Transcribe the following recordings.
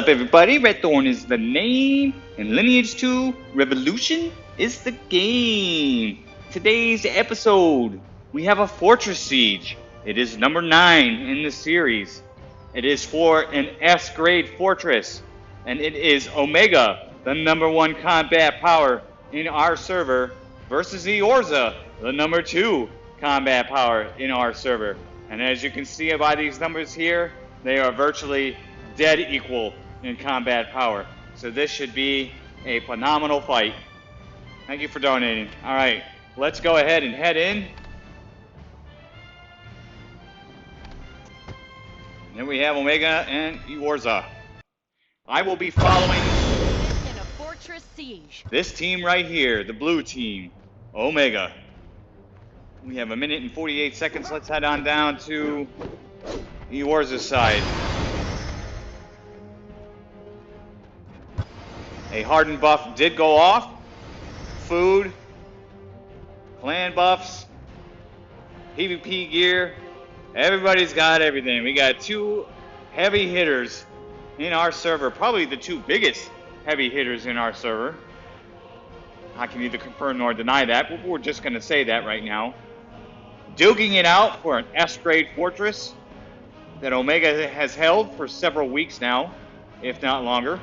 up, everybody? Redthorn is the name, and Lineage 2 Revolution is the game. Today's episode, we have a fortress siege. It is number 9 in the series. It is for an S-grade fortress, and it is Omega, the number 1 combat power in our server, versus Eorzea, the number 2 combat power in our server. And as you can see by these numbers here, they are virtually dead equal in combat power. So this should be a phenomenal fight. Thank you for donating. Alright, let's go ahead and head in. Then we have Omega and Eorzea. I will be following in a fortress siege. This team right here, the blue team, Omega. We have 1 minute and 48 seconds. Let's head on down to Eorzea's side. A hardened buff did go off. Food, clan buffs, PvP gear. Everybody's got everything. We got 2 heavy hitters in our server. Probably the 2 biggest heavy hitters in our server. I can neither confirm nor deny that, but we're just going to say that right now. Duking it out for an S-grade fortress that Omega has held for several weeks now, if not longer.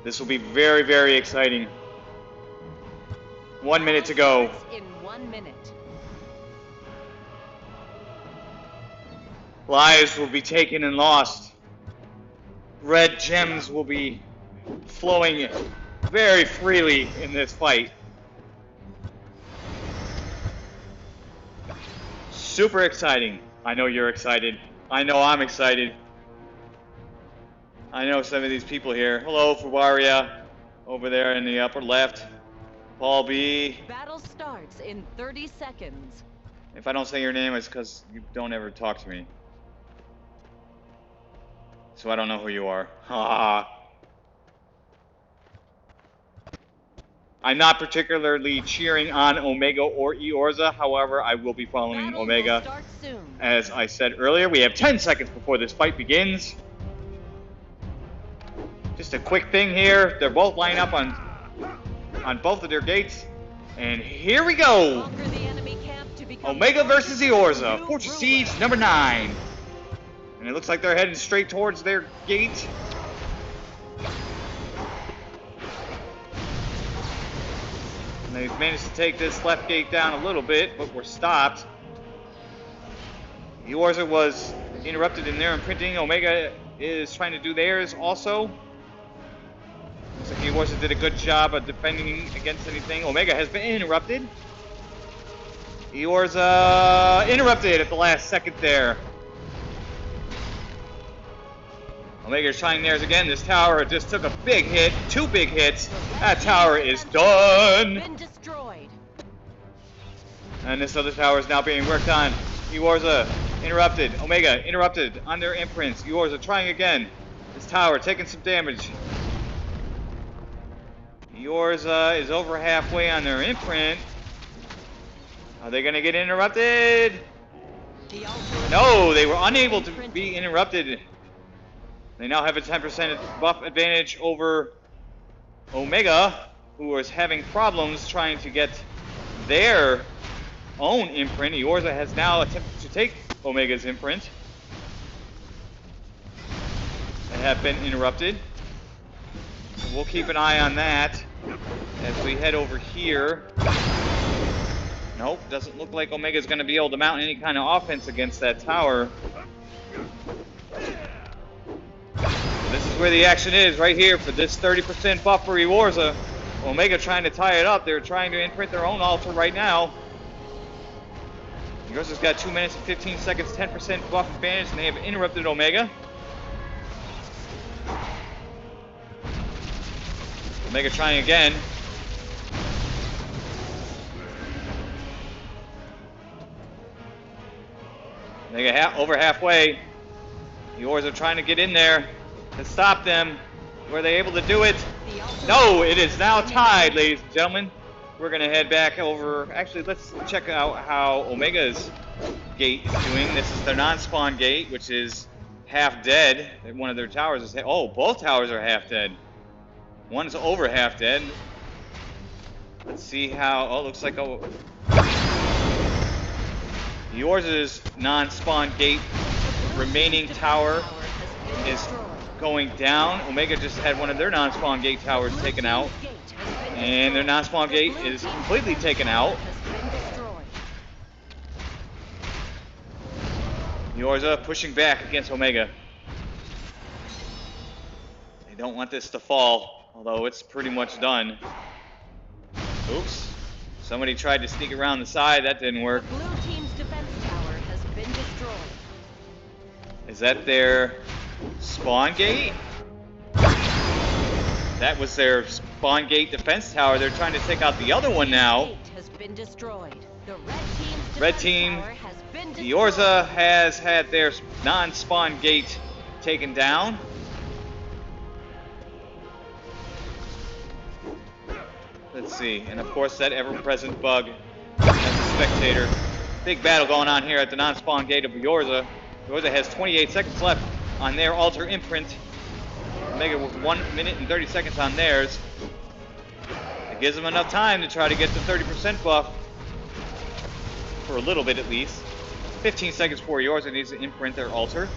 This will be very, very exciting. 1 minute to go. In 1 minute. Lives will be taken and lost. Red gems will be flowing very freely in this fight. Super exciting. I know you're excited. I know I'm excited. I know some of these people here. Hello, Fubaria, over there in the upper left. Paul B. Battle starts in 30 seconds. If I don't say your name, it's because you don't ever talk to me. So I don't know who you are. Ha. I'm not particularly cheering on Omega or Eorzea. However, I will be following Battle Omega. will start soon. As I said earlier, we have 10 seconds before this fight begins. Just a quick thing here. They're both lining up on both of their gates. And here we go. Conquer the enemy camp to become Omega versus Eorzea. new Fortress ruler. Siege number 9. And it looks like they're heading straight towards their gate. And they've managed to take this left gate down a little bit, but we're stopped. Eorzea was interrupted in their imprinting. Omega is trying to do theirs also. Looks like Eorzea did a good job of defending against anything. Omega has been interrupted. Eorzea interrupted at the last second there. Omega's trying theirs again. This tower just took a big hit. 2 big hits. That tower is done. Been destroyed. And this other tower is now being worked on. Eorzea interrupted. Omega interrupted on their imprints. Eorzea trying again. This tower taking some damage. Eorzea is over halfway on their imprint. Are they going to get interrupted? No, they were unable to be interrupted. They now have a 10% buff advantage over Omega, who is having problems trying to get their own imprint. Eorzea has now attempted to take Omega's imprint. They have been interrupted. So we'll keep an eye on that as we head over here. Nope, doesn't look like Omega's going to be able to mount any kind of offense against that tower. This is where the action is, right here for this 30% buff for Eorzea. Omega trying to tie it up. They're trying to imprint their own altar right now. Eorzea's got 2 minutes and 15 seconds, 10% buff advantage, and they have interrupted Omega. Omega trying again. Omega over halfway. Eorzea trying to get in there to stop them. Were they able to do it? No, it is now tied, ladies and gentlemen. We're going to head back over. Actually, let's check out how Omega is gate is doing. This is their non-spawn gate, which is half dead. One of their towers is... Oh, both towers are half dead. One's over half dead. Let's see how... Oh, looks like... Oh, Eorzea's non-spawn gate remaining tower is going down. Omega just had one of their non-spawn gate towers taken out. And their non-spawn gate is completely taken out. Eorzea pushing back against Omega. They don't want this to fall, although it's pretty much done. Oops. Somebody tried to sneak around the side. That didn't work. The blue team's defense tower has been destroyed. Is that their spawn gate? That was their spawn gate defense tower. They're trying to take out the other one now. Gate has been destroyed. The Red team, tower has been destroyed. Eorzea has had their non-spawn gate taken down. Let's see, and of course that ever-present bug as a spectator. Big battle going on here at the non-spawn gate of Eorzea. Eorzea has 28 seconds left on their altar imprint. Omega with 1 minute and 30 seconds on theirs. It gives them enough time to try to get the 30% buff. For a little bit at least. 15 seconds before Eorzea needs to imprint their altar.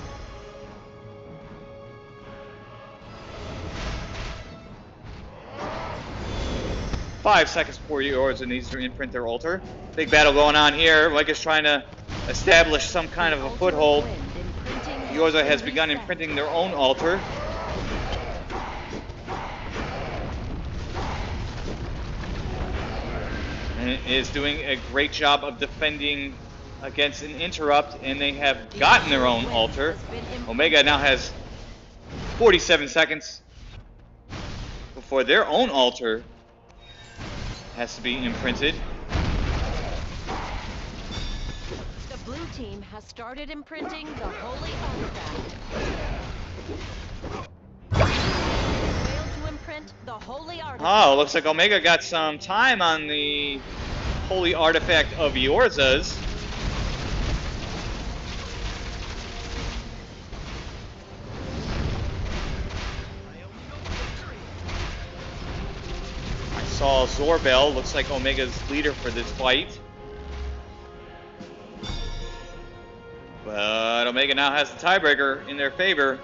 Five seconds before Eorzea needs to imprint their altar. Big battle going on here. Omega's trying to establish some kind of a foothold. Eorzea has begun imprinting their own altar. And is doing a great job of defending against an interrupt, and they have gotten their own altar. Omega now has 47 seconds before their own altar has to be imprinted. The blue team has started imprinting the holy artifact. Failed to imprint the holy artifact. Oh, looks like Omega got some time on the holy artifact of Eorzea's. I saw Zorbel, looks like Omega's leader for this fight. But Omega now has the tiebreaker in their favor.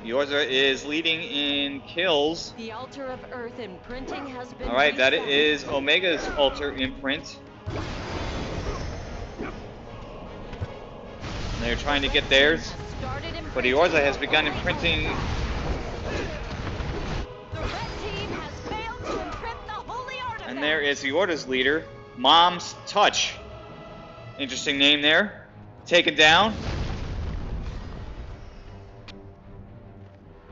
Eorzea is leading in kills. The altar of earth imprinting has been Alright, that reset. is Omega's altar imprint. They're trying to get theirs. But Eorzea has begun imprinting. The red team has failed to imprint the holy artifact. And there is Eorzea's leader, Mom's Touch. Interesting name there. Taken down.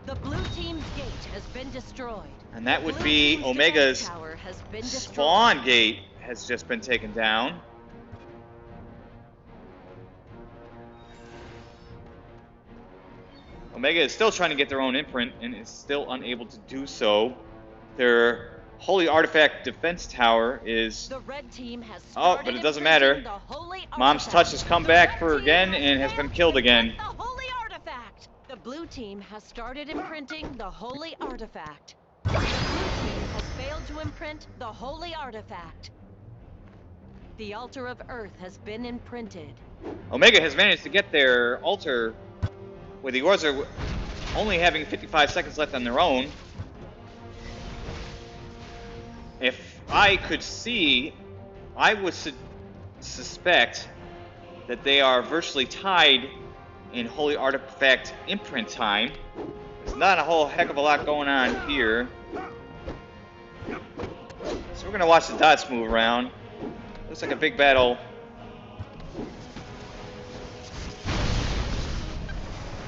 The blue team's gate has been destroyed. And that would Blue be team's Omega's defense tower has been destroyed. spawn gate has just been taken down. Omega is still trying to get their own imprint and is still unable to do so. Their holy artifact defense tower is... The red team has Oh, but it doesn't matter. Mom's Touch has come back for again and has been killed again. The holy artifact. The blue team has started imprinting the holy artifact. The blue team has failed to imprint the holy artifact. The altar of earth has been imprinted. Omega has managed to get their altar with the Eorzea only having 55 seconds left on their own. If I could see, I would suspect that they are virtually tied in Holy Artifact imprint time. There's not a whole heck of a lot going on here. So we're going to watch the dots move around. Looks like a big battle.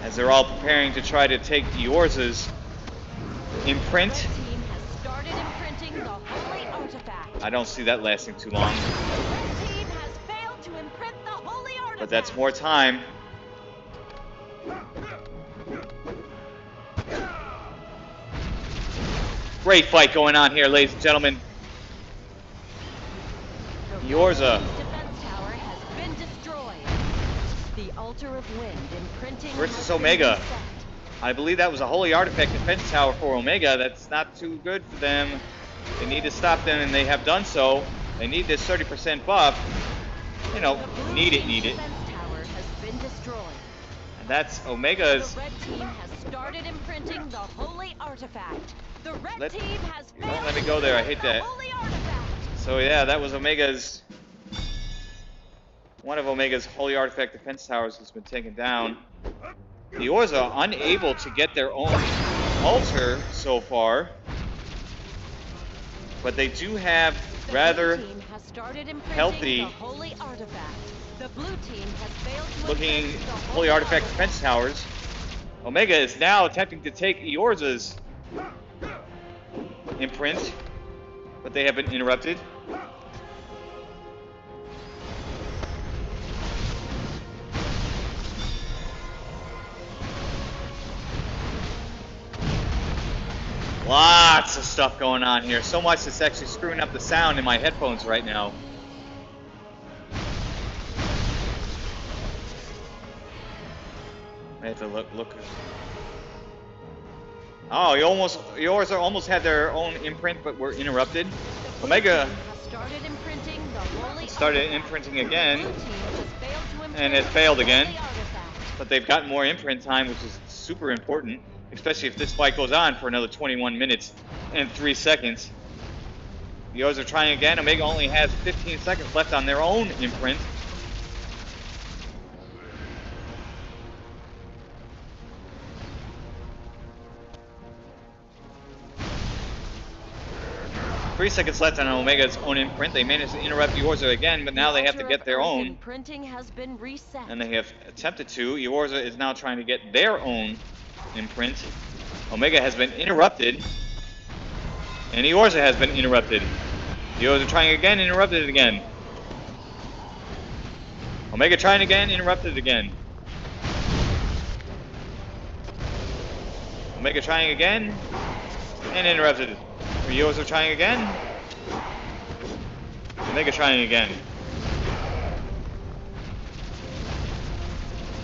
As they're all preparing to try to take Eorzea's imprint. The team has started imprinting the holy artifact. I don't see that lasting too long. The red team has failed to imprint the holy artifact. But that's more time. Great fight going on here, ladies and gentlemen. The red Eorzea team's defense tower has been destroyed. altar of wind imprinting versus has been Omega. reset. I believe that was a holy artifact defense tower for Omega. That's not too good for them. They need to stop them, and they have done so. They need this 30% buff. You know, The blue need it, team's need it. defense tower has been destroyed. And that's The Omega's. red team has started imprinting the holy artifact. The red Let- team has Don't failed let me to go there. I imprint hate the that. holy artifact. So yeah, that was Omega's. One of Omega's holy artifact defense towers has been taken down. The Eorzea unable to get their own altar so far, but they do have The rather blue team has started imprinting healthy the holy artifact. The blue team has failed to looking imprint the holy artifact defense towers. Omega is now attempting to take Eorzea's imprint, but they have been interrupted. Lots of stuff going on here. So much it's actually screwing up the sound in my headphones right now. I have to look. Oh, Eorzea almost had their own imprint, but were interrupted. The blue Omega team has started imprinting the holy started artifact. imprinting The again, blue team has failed to imprint and it failed the again. holy artifact. But they've gotten more imprint time, which is super important, especially if this fight goes on for another 21 minutes and 3 seconds. The Eorzea are trying again. Omega only has 15 seconds left on their own imprint. Three seconds left on Omega's own imprint. They managed to interrupt Eorzea again, but now they have to get their own. Imprinting has been reset. And they have attempted to. Eorzea is now trying to get their own imprint. Omega has been interrupted. And Eorzea has been interrupted. Eorzea trying again, interrupted again. Omega trying again, interrupted again. Omega trying again, and interrupted. Eorzea trying again. Omega trying again.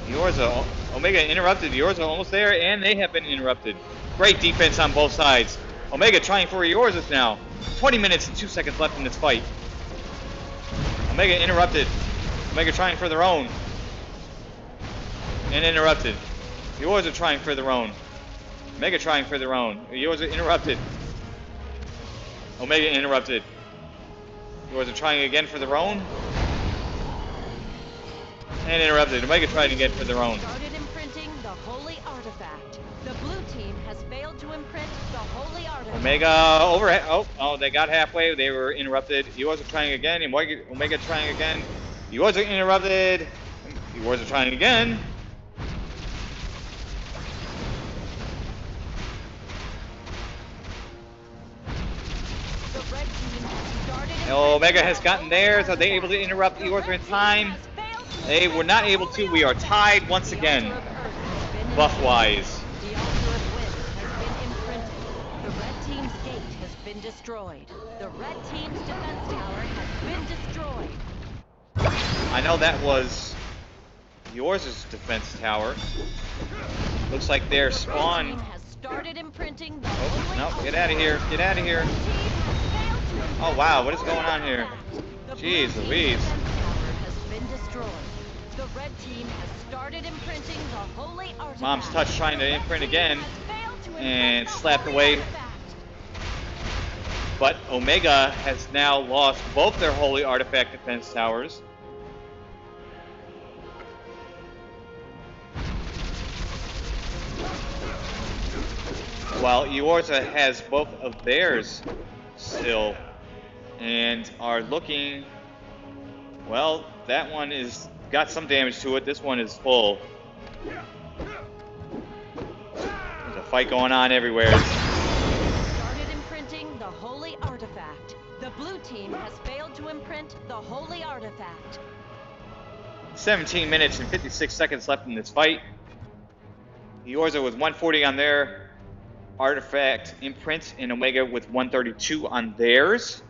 Eorzea, Omega interrupted. Eorzea almost there, and they have been interrupted. Great defense on both sides. Omega trying for Eorzea now. 20 minutes and 2 seconds left in this fight. Omega interrupted. Omega trying for their own. And interrupted. Eorzea trying for their own. Omega trying for their own. Eorzea interrupted. Omega interrupted. Eorzea trying again for their own. And interrupted. Omega trying again for their own. Started imprinting the holy artifact. The blue team has failed to imprint the holy artifact. Omega overhead. Oh, they got halfway. They were interrupted. Eorzea trying again. Omega trying again. Eorzea interrupted. Eorzea trying again. The red team has started Omega has gotten there, so they're able to interrupt Eorzea in time. They were not able to. We are tied once again, buff-wise. The altar of wind has been imprinted. The red team's gate has been destroyed. The red team's defense tower has been destroyed. I know that was Eorzea's defense tower. Looks like their The red spawn. team has started imprinting the Oh, holy no, get out of here. Get out of here. The red team has failed to imprint Oh, wow, what is the going on here? artifact. The blue Jeez team's Louise. defense tower has been destroyed. The red team has started imprinting the holy artifact. Mom's touch trying to The red imprint team again, has failed to and imprint the slapped holy away. artifact. But Omega has now lost both their holy artifact defense towers. While Eorzea has both of theirs still, and are looking. Well, that one is got some damage to it. This one is full. There's a fight going on everywhere. Started imprinting the holy artifact. The blue team has failed to imprint the holy artifact. 17 minutes and 56 seconds left in this fight. Eorzea with 140 on their artifact imprint, and Omega with 132 on theirs.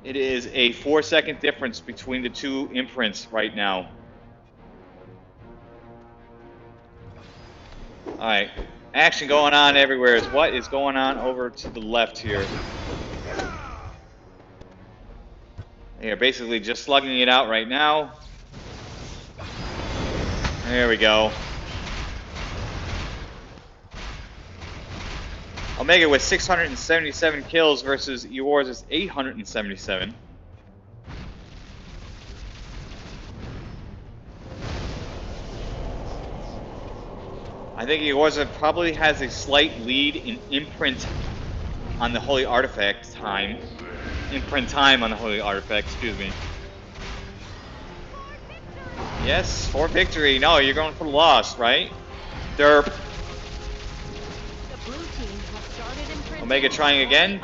It is a 4-second difference between the two imprints right now. Alright. Action going on everywhere. What is going on over to the left here? They're basically just slugging it out right now. There we go. Omega with 677 kills versus Eorzea's 877. I think Eorzea probably has a slight lead in imprint on the Holy Artifact time. Imprint time on the Holy Artifact, excuse me. Yes, for victory. No, you're going for the loss, right? Derp. Omega trying again.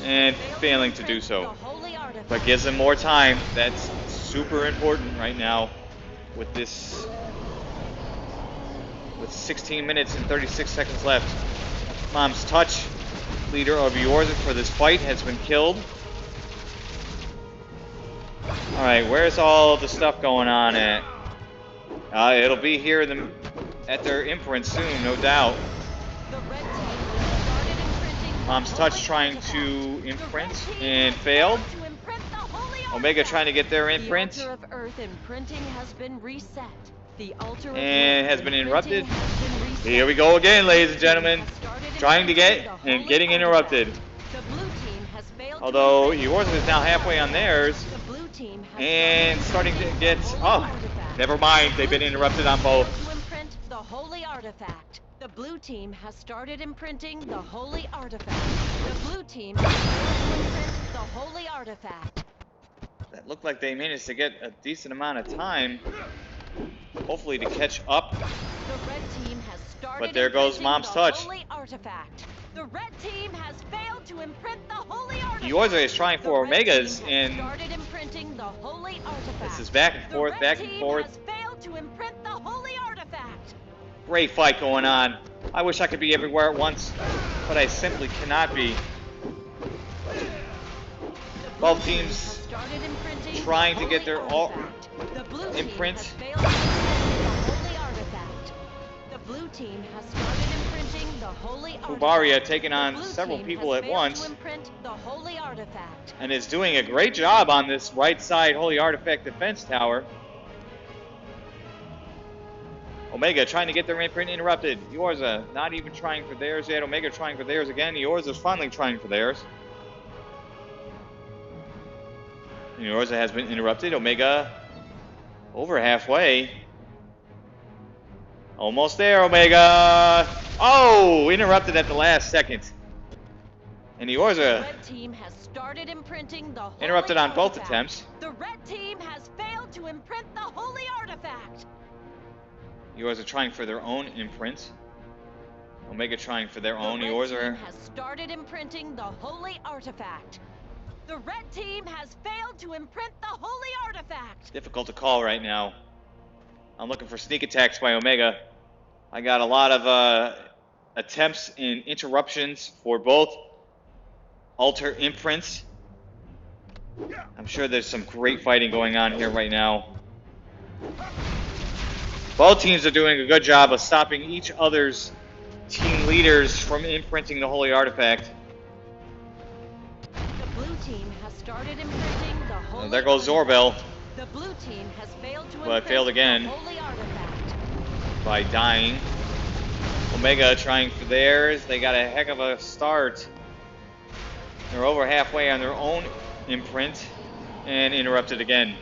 And failing to do so. But gives them more time. That's super important right now with this. With 16 minutes and 36 seconds left. Mom's Touch, leader of Eorzea for this fight, has been killed. Alright, where's all the stuff going on at? It'll be here at their imprint soon, no doubt. Mom's Touch trying to imprint and failed. Omega trying to get their imprint. And has been interrupted. Here we go again, ladies and gentlemen. Trying to get and getting interrupted. Although Eorzea is now halfway on theirs. And starting to get... Oh, never mind. They've been interrupted on both. The holy artifact. The blue team has started imprinting the holy artifact. The blue team has started to imprint the holy artifact. That looked like they managed to get a decent amount of time. Hopefully to catch up. The red team has started, but there goes Mom's Touch. Holy artifact. The red team has failed to imprint the holy artifact. Eorzea is trying for Omegas, and started imprinting the holy artifact. This is back and forth, back and forth. Has failed to imprint the holy artifact. Great fight going on. I wish I could be everywhere at once, but I simply cannot be. Both teams trying to get their imprint. Blue team has started imprinting the holy artifact. Kubaria taking on several people at once and is doing a great job on this right side Holy Artifact defense tower. Omega trying to get their imprint interrupted. Eorzea not even trying for theirs yet. Omega trying for theirs again. Eorzea's finally trying for theirs. Eorzea has been interrupted. Omega over halfway. Almost there, Omega. Oh, interrupted at the last second. And Eorzea red team has started imprinting the holy interrupted on both artifact. attempts. The red team has failed to imprint the holy artifact. Eorzea trying for their own imprint. Omega trying for their own. The red Eorzea team has started imprinting the holy artifact. The red team has failed to imprint the holy artifact. Difficult to call right now. I'm looking for sneak attacks by Omega. I got a lot of attempts and interruptions for both altar imprints. I'm sure there's some great fighting going on here right now. Both teams are doing a good job of stopping each other's team leaders from imprinting the Holy Artifact. The blue team has started imprinting the holy There goes Zorbel. The blue team has failed to Well, it failed again the holy artifact. by dying. Omega trying for theirs. They got a heck of a start. They're over halfway on their own imprint and interrupted again.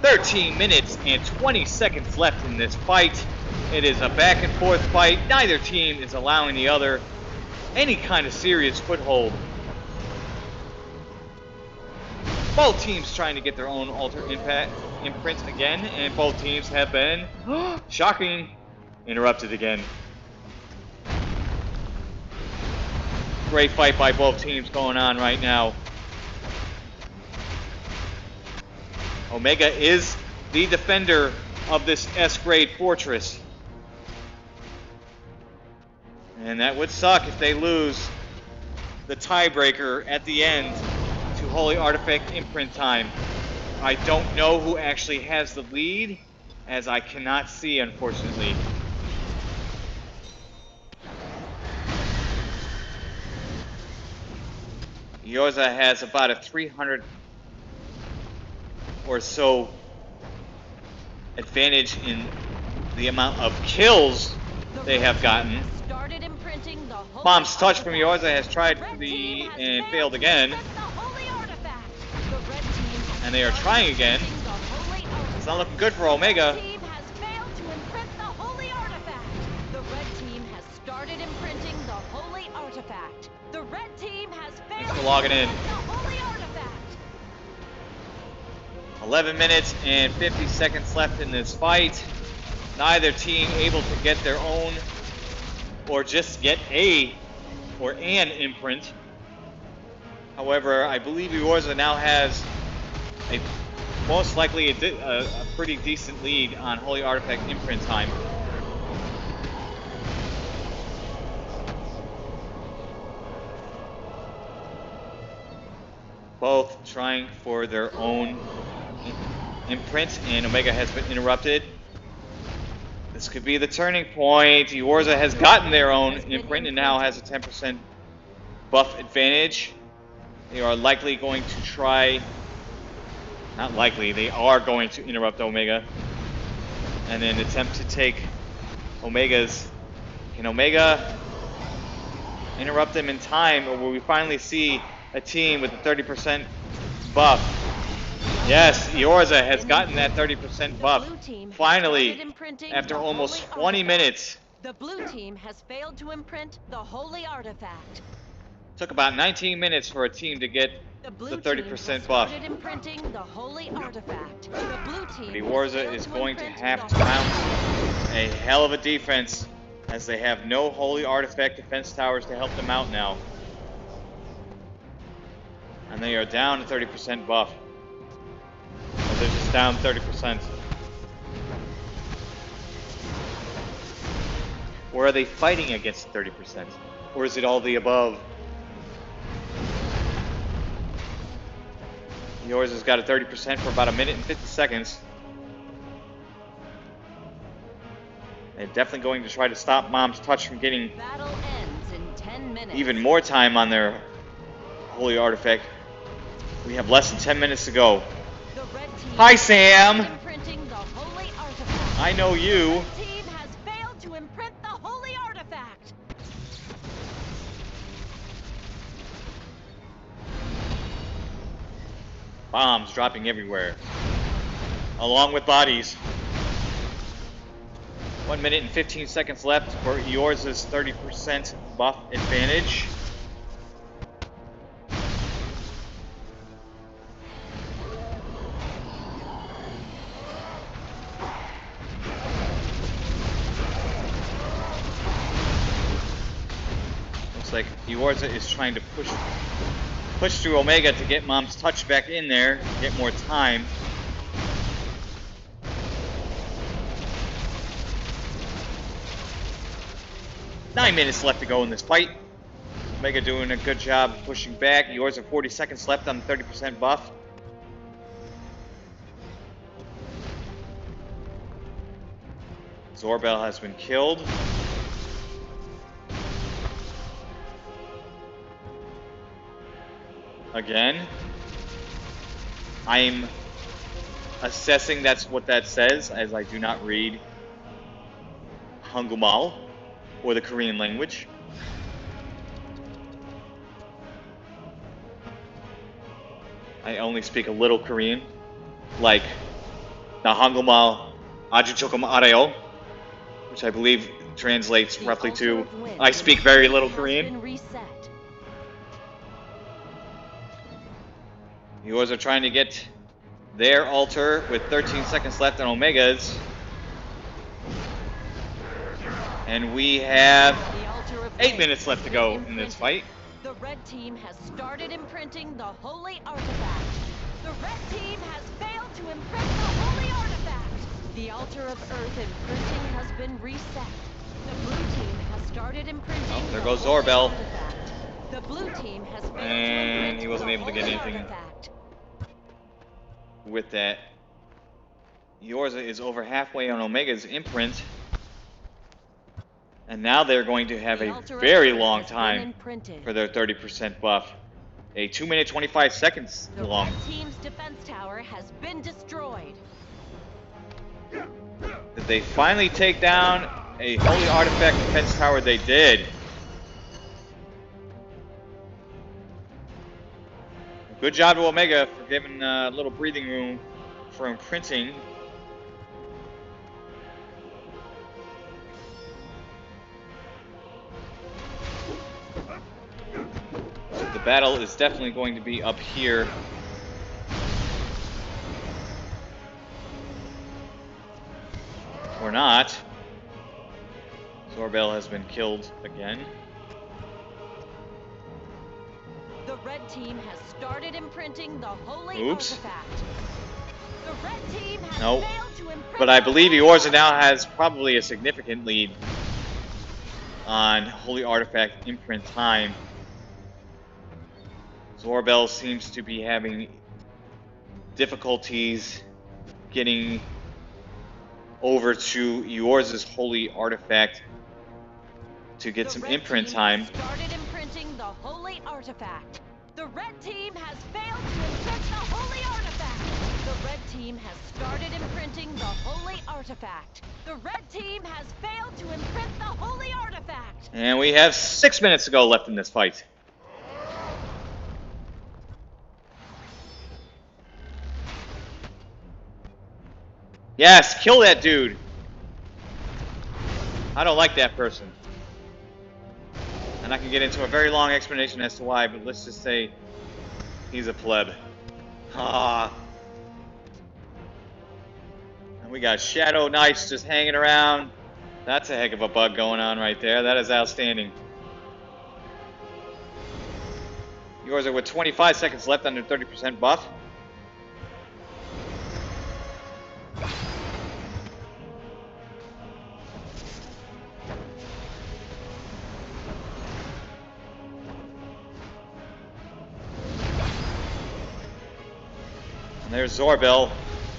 "13 minutes and 20 seconds left in this fight. It is a back and forth fight. Neither team is allowing the other any kind of serious foothold. Both teams trying to get their own altar imprint again, and both teams have been, shocking, interrupted again. Great fight by both teams going on right now. Omega is the defender of this S-grade fortress. And that would suck if they lose the tiebreaker at the end to Holy Artifact imprint time. I don't know who actually has the lead, as I cannot see, unfortunately. Eorzea has about a 300 or so advantage in the amount of kills they have gotten. Bomb's touch from Eorzea has tried for the and failed again. And they are trying again. It's not looking good for Omega. The red team has started imprinting the holy artifact. The red team has failed. Thanks for logging in. 11 minutes and 50 seconds left in this fight. Neither team able to get their own, or just get a, or an imprint. However, I believe Eorzea now has a most likely a pretty decent lead on Holy Artifact imprint time. Both trying for their own imprint, and Omega has been interrupted. This could be the turning point. Eorzea has gotten their own imprint and now has a 10% buff advantage. They are likely going to try, not likely, they are going to interrupt Omega and then attempt to take Omega's. Can Omega interrupt them in time, or will we finally see a team with a 30% buff? Yes, Eorzea has gotten that 30% buff. Finally, after almost 20 minutes. The blue team has failed to imprint the holy artifact. Took about 19 minutes for a team to get the 30% buff. Imprinting the holy artifact. The blue team Eorzea is going to have to mount a hell of a defense, as they have no holy artifact defense towers to help them out now. And they are down to 30% buff. They're just down 30%. Or are they fighting against 30%? Or is it all the above? Eorzea's got a 30% for about a minute and 50 seconds. They're definitely going to try to stop Mom's touch from getting battle ends in 10 minutes. Even more time on their holy artifact. We have less than 10 minutes to go. Hi, Sam. I know you. The team has failed to imprint the holy artifact. Bombs dropping everywhere, along with bodies. 1 minute and 15 seconds left for Eorzea's 30% buff advantage. Looks like Eorzea is trying to push through Omega to get Mom's touch back in there, get more time. Nine minutes left to go in this fight. Omega doing a good job pushing back. Eorzea 40 seconds left on the 30% buff. Zorbel has been killed. Again. I'm assessing that's what that says, as I do not read Hangul or the Korean language. I only speak a little Korean, like the Hangul Aju Jokum Areo, which I believe translates roughly to I speak very little Korean. Yours are trying to get their altar with 13 seconds left on Omega's. And we have 8 minutes left to go in this fight. The red team has started imprinting the holy artifact. The red team has failed to imprint the holy artifact. The altar of earth imprinting has been reset. The blue team has started imprinting. Oh, there goes Zorbel. The blue team has failed and to he wasn't able to get anything. Artifact. with that. Eorzea is over halfway on Omega's imprint. And now they're going to have a very long time for their 30% buff. A 2 minute 25 seconds long. The red team's defense tower has been destroyed. Did they finally take down a holy artifact defense tower? They did. Good job to Omega for giving a little breathing room for imprinting. So the battle is definitely going to be up here. Or not. Zorbel has been killed again. The red team has started imprinting the holy Oops. artifact. The red team has Nope. failed to imprint. But I believe Eorzea now has probably a significant lead on holy artifact imprint time. Zorbel seems to be having difficulties getting over to Eorzea's holy artifact to get some imprint time. Started imprinting the holy artifact. The red team has failed to imprint the holy artifact. The red team has started imprinting the holy artifact. The red team has failed to imprint the holy artifact. And we have 6 minutes to go left in this fight. Yes, kill that dude. I don't like that person. And I can get into a very long explanation as to why, but let's just say he's a pleb. Ah. And we got Shadow Knights just hanging around. That's a heck of a bug going on right there. That is outstanding. Eorzea with 25 seconds left under 30% buff. And there's Zorbel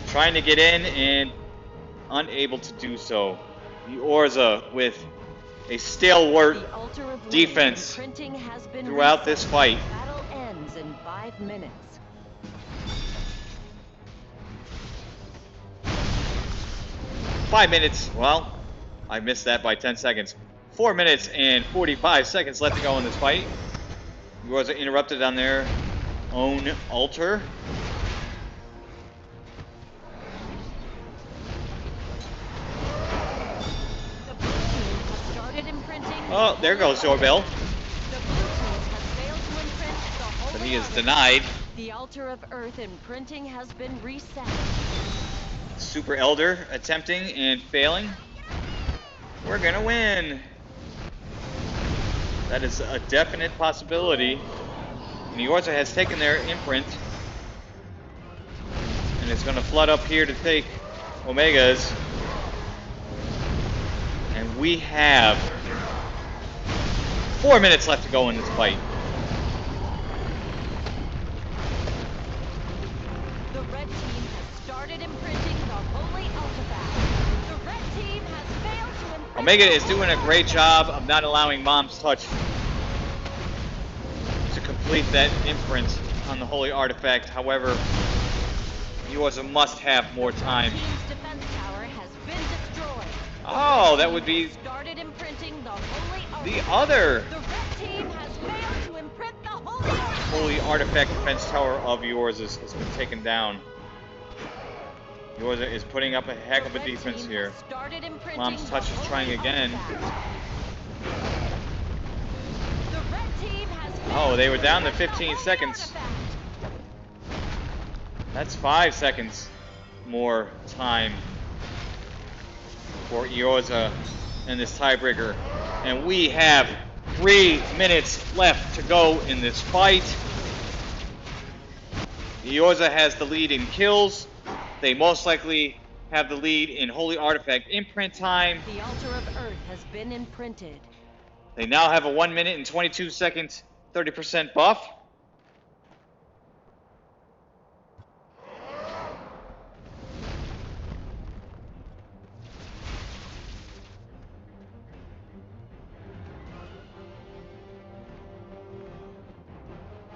trying to get in and unable to do so. Eorzea with a stalwart defense throughout this fight. Battle ends in 5 minutes. 5 minutes, well, I missed that by 10 seconds. 4 minutes and 45 seconds left to go in this fight. Eorzea interrupted on their own altar. Oh, there goes Zorbel. But he is denied. The altar of earth imprinting has been reset. Super Elder attempting and failing. We're gonna win. That is a definite possibility. And Eorzea has taken their imprint. And it's gonna flood up here to take Omega's. And we have 4 minutes left to go in this fight. The red team has started imprinting the holy artifact. The red team has failed to imprint. Omega is doing a great job of not allowing Mom's touch to complete that imprint on the holy artifact. However, Eorzea must have more time. The team's defense tower has been destroyed. Oh, that would be Started imprinting the holy artifact. the other The red team has failed to imprint the holy artifact. holy artifact defense tower of Eorzea's has been taken down. Eorzea is putting up a heck of a defense here. Mom's touch is trying again. Oh, they were down to 15 seconds. That's 5 seconds more time for Eorzea in this tiebreaker. And we have 3 minutes left to go in this fight. Eorzea has the lead in kills. They most likely have the lead in holy artifact imprint time. The altar of earth has been imprinted. They now have a 1 minute and 22 second 30% buff.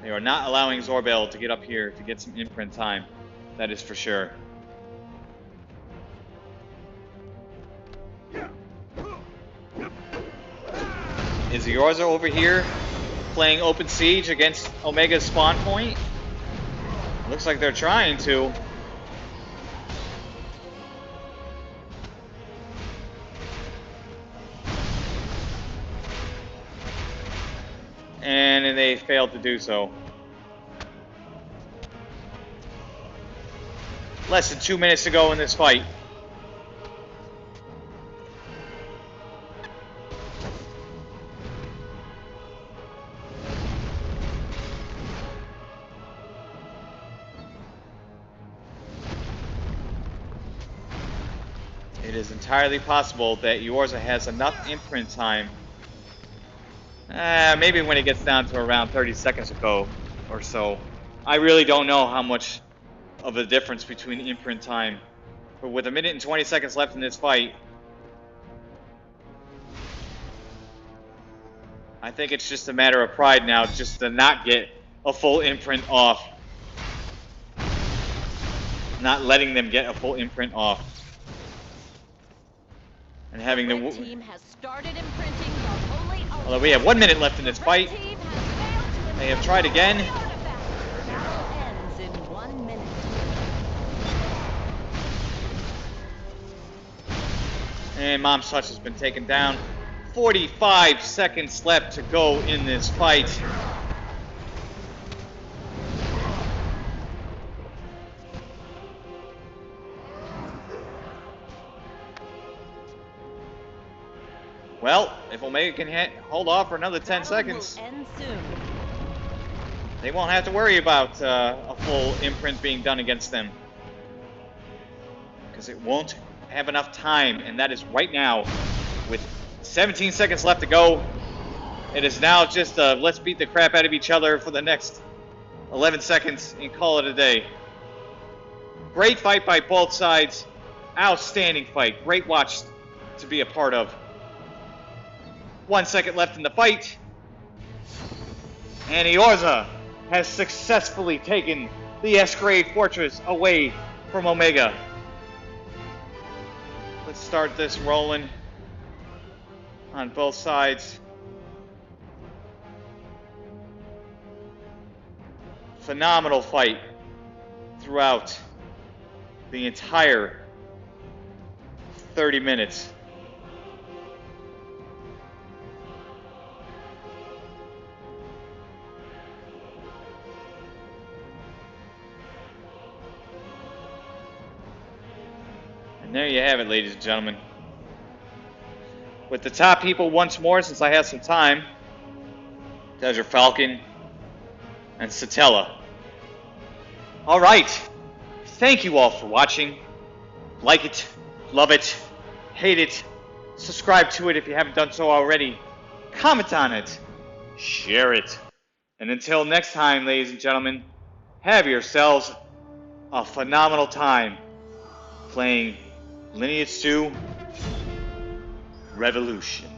They are not allowing Zorbel to get up here to get some imprint time. That is for sure. Is Eorzea over here playing open siege against Omega's spawn point? Looks like they're trying to. And they failed to do so. Less than 2 minutes to go in this fight. It is entirely possible that Eorzea has enough imprint time. Maybe when it gets down to around 30 seconds ago or so. I really don't know how much of a difference between imprint time. But with 1 minute and 20 seconds left in this fight, I think it's just a matter of pride now just to not get a full imprint off. Not letting them get a full imprint off. And having the team has started imprinting the holy although we have 1 minute left in this fight. They have tried again. Ends in 1 minute. And Mom's Touch has been taken down. 45 seconds left to go in this fight. Well, if Omega can hold off for another 10 seconds, End soon. they won't have to worry about a full imprint being done against them. Because it won't have enough time, and that is right now. With 17 seconds left to go, it is now just let's beat the crap out of each other for the next 11 seconds and call it a day. Great fight by both sides. Outstanding fight. Great watch to be a part of. 1 second left in the fight. And Eorzea has successfully taken the S-grade fortress away from Omega. Let's start this rolling on both sides. Phenomenal fight throughout the entire 30 minutes. And there you have it, ladies and gentlemen. With the top people once more, since I have some time, Desert Falcon and Satella. Alright, thank you all for watching. Like it, love it, hate it, subscribe to it if you haven't done so already, comment on it, share it. And until next time, ladies and gentlemen, have yourselves a phenomenal time playing Lineage 2 Revolution.